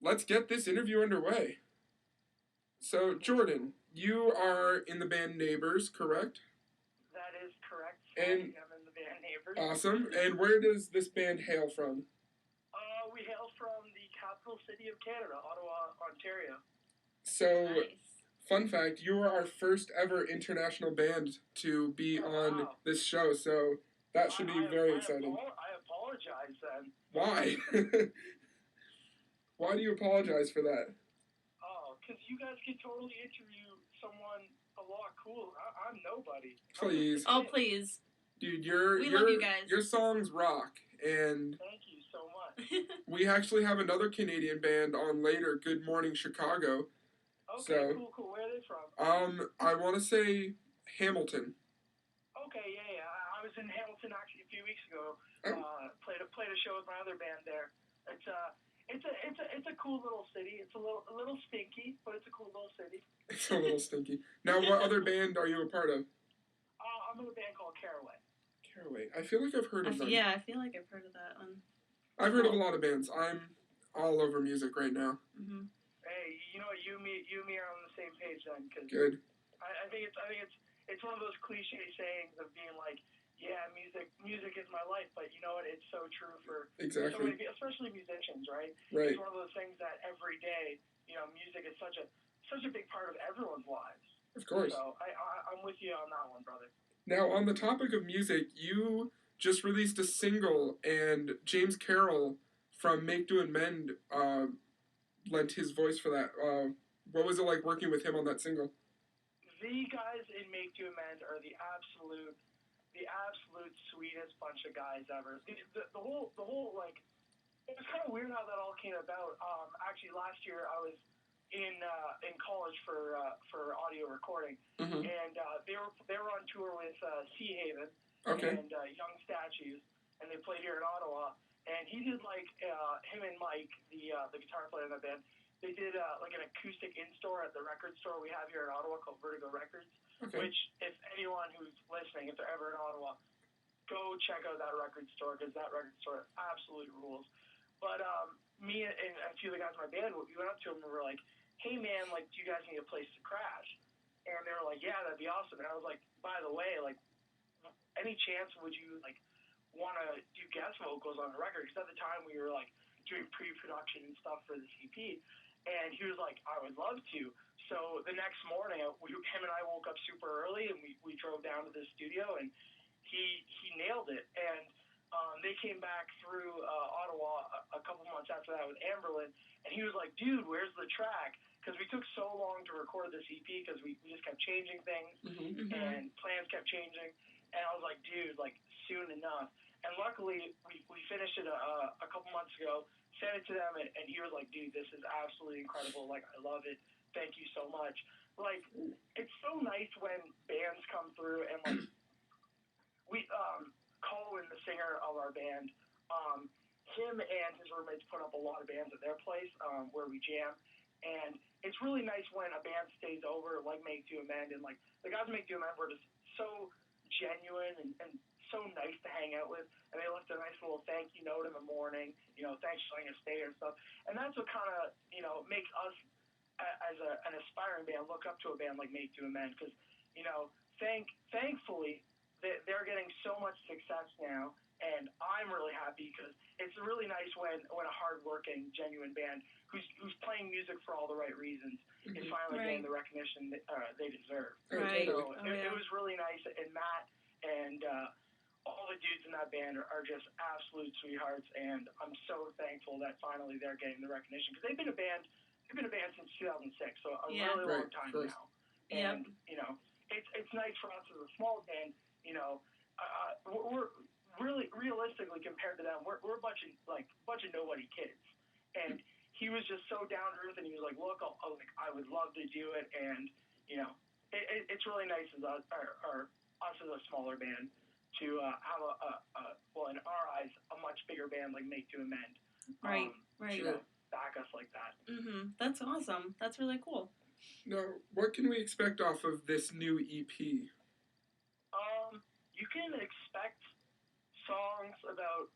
let's get this interview underway. So, Jordan, you are in the band Neighbours, correct? That is correct. And I'm in the band Neighbours. awesome. And where does this band hail from? We hail from the capital city of Canada, Ottawa, Ontario. So, Nice. fun fact, you were our first ever international band to be on wow. this show, so that should be very exciting. I apologize then. Why? Why do you apologize for that? Oh, because you guys could totally interview someone a lot cooler. I'm nobody. Please. Oh, please. Dude, We love you guys. Your songs rock, and Thank you so much. we actually have another Canadian band on later, Good Morning Chicago. Okay, So, cool. Where are they from? I want to say Hamilton. Okay, yeah. I was in Hamilton actually a few weeks ago. Oh. Played a show with my other band there. It's a cool little city. It's a little stinky, but it's a cool little city. It's a little stinky. Now, what other band are you a part of? I'm in a band called Caraway. Caraway. I feel like I've heard of them. Yeah, I feel like I've heard of that one. I've heard of a lot of bands. I'm all over music right now. Mm-hmm. Hey, you know what? You and me are on the same page then. Cause Good. I think it's one of those cliche sayings of being like, yeah, music is my life, but you know what? It's so true for Exactly. so many people, especially musicians, right? Right. It's one of those things that every day, music is such a big part of everyone's lives. Of course. So I'm with you on that one, brother. Now, on the topic of music, you just released a single, and James Carroll from Make Do and Mend lent his voice for that. What was it like working with him on that single? The guys in Make Do Amend are the absolute sweetest bunch of guys ever. The whole like, it was kind of weird how that all came about. Actually, last year I was in college for audio recording, Mm-hmm. and they were on tour with Sea Haven Okay. and Young Statues, and they played here in Ottawa. And he did like him and Mike, the guitar player in the band. They did like an acoustic in-store at the record store we have here in Ottawa called Vertigo Records. Okay. Which, if anyone who's listening, if they're ever in Ottawa, go check out that record store because that record store absolutely rules. But me and a few of the guys in my band, we went up to them and we were like, "Hey man, like, do you guys need a place to crash?" And they were like, "Yeah, that'd be awesome." And I was like, "By the way, like, any chance would you like want to do guest vocals on the record?" Because at the time we were like doing pre-production and stuff for the EP. And he was like, "I would love to." So the next morning, him and I woke up super early, and we drove down to the studio, and he nailed it. And they came back through Ottawa a couple months after that with Amberlin, and he was like, "Dude, where's the track?" Because we took so long to record this EP because we just kept changing things, Mm-hmm. and plans kept changing. And I was like, "Dude, like, soon enough." And luckily, we finished it a couple months ago, sent it to them, and he was like, "Dude, this is absolutely incredible. Like, I love it. Thank you so much." Like, it's so nice when bands come through and, like, we, Colin, the singer of our band, him and his roommates put up a lot of bands at their place where we jam. And it's really nice when a band stays over, like Make Do Amend, and, like, the guys Make Do Amend were just so genuine and so nice to hang out with, and they left a nice little thank you note in the morning, thanks for letting us stay and stuff. And that's what kind of, makes us, as an aspiring band, look up to a band like Make Do Amend, because, thankfully, they're getting so much success now, and I'm really happy because it's really nice when a hardworking, genuine band who's playing music for all the right reasons is finally getting the recognition they deserve. Right. So it was really nice, and Matt and all the dudes in that band are just absolute sweethearts, and I'm so thankful that finally they're getting the recognition because they've been a band since 2006, so a really long time now. And it's nice for us as a small band. We're really realistically compared to them, we're a bunch of nobody kids, and he was just so down to earth, and he was like, "Look, I would love to do it," and it's really nice as us as a smaller band to have in our eyes, a much bigger band like Make Do Amend, right. Back us like that. Mm-hmm. That's awesome. That's really cool. Now, what can we expect off of this new EP? You can expect songs about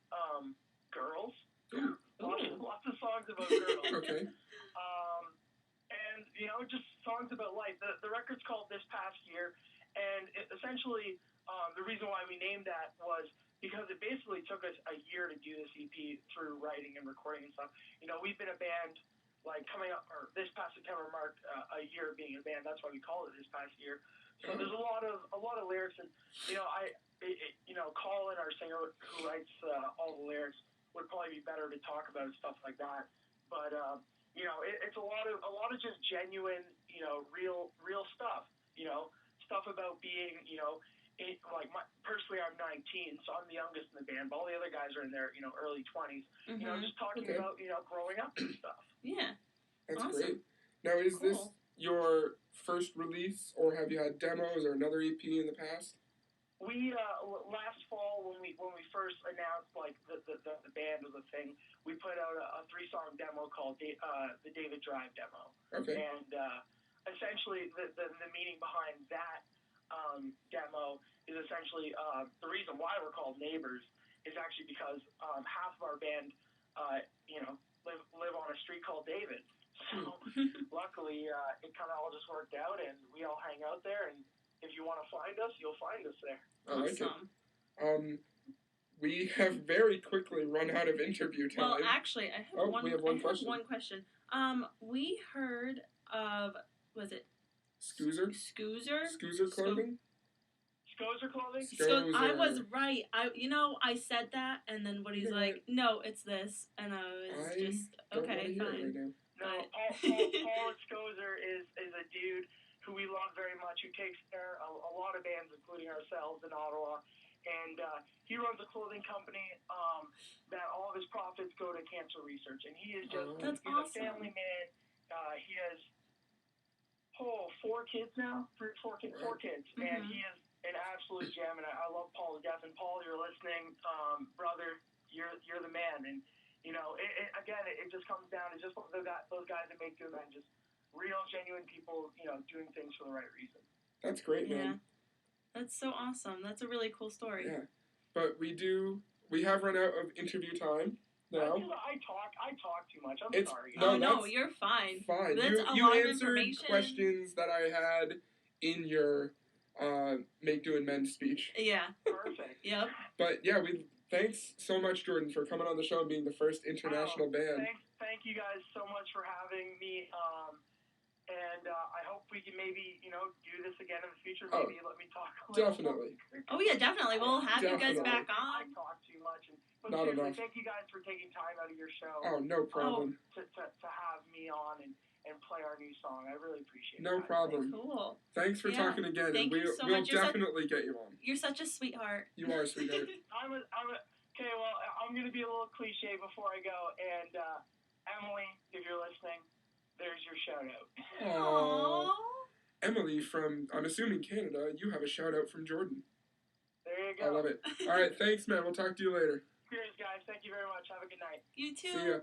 girls. Lots of songs about girls. Okay. And, just songs about life. The record's called This Past Year, and essentially the reason why we named that was because it basically took us a year to do this EP through writing and recording and stuff. We've been a band, like, coming up, or this past September marked a year of being a band. That's why we call it This Past Year. So there's a lot of lyrics, and, Colin, our singer who writes all the lyrics, would probably be better to talk about stuff like that. But, it's a lot of just genuine, real stuff, stuff about being, personally I'm 19, so I'm the youngest in the band, but all the other guys are in their, early 20s, just talking about, growing up and stuff. Yeah. That's awesome. great. Now, is this your first release, or have you had demos or another EP in the past? We last fall when we first announced like the band was a thing, we put out a 3-song demo called the David Drive demo. Okay. And essentially the meaning behind that demo is essentially the reason why we're called Neighbours is actually because half of our band live on a street called David. So luckily it kind of all just worked out, and we all hang out there, and if you want to find us, you'll find us there. I like it. We have very quickly run out of interview time. Well, actually, I have one. We have one question. One question. We heard of, was it Scoozer? Scoozer clothing. Scoozer clothing. So I was right. I said that, and then Woody's like, "No, it's this," and I was just okay, fine. Right no, Paul Scoozer is a dude who we love very much, who takes care of a lot of bands, including ourselves in Ottawa. And he runs a clothing company that all of his profits go to cancer research. And he is just, he's awesome. A family man. He has, 4 kids now? 4 kids. Mm-hmm. And he is an absolute gem. And I love Paul to death. And Paul, you're listening, brother, you're the man. And, it just comes down to just those guys that make good men, just real, genuine people, doing things for the right reason. That's great, man. That's so awesome. That's a really cool story. Yeah. But we have run out of interview time now. I talk too much. I'm sorry. No, you're fine. Fine. That's you a lot of answered information. Questions that I had in your Make Doing Men speech. Yeah. Perfect. Yep. But yeah, thanks so much, Jordan, for coming on the show and being the first international band. Thank you guys so much for having me. And I hope we can maybe, do this again in the future. Maybe let me talk a little. Definitely. Oh, yeah, definitely. We'll have you guys back on. I talk too much. But not seriously, enough. Thank you guys for taking time out of your show. Oh, no problem. To have me on and play our new song. I really appreciate it. No problem. Cool. Thanks for talking again. Thank you so we'll much. definitely get you on. You're such a sweetheart. You are a sweetheart. Okay, well, I'm going to be a little cliche before I go. And Emily, if you're listening, there's your shout out. Aww. Emily from, I'm assuming Canada, you have a shout out from Jordan. There you go. I love it. All right, thanks, man. We'll talk to you later. Cheers, guys. Thank you very much. Have a good night. You too. See ya.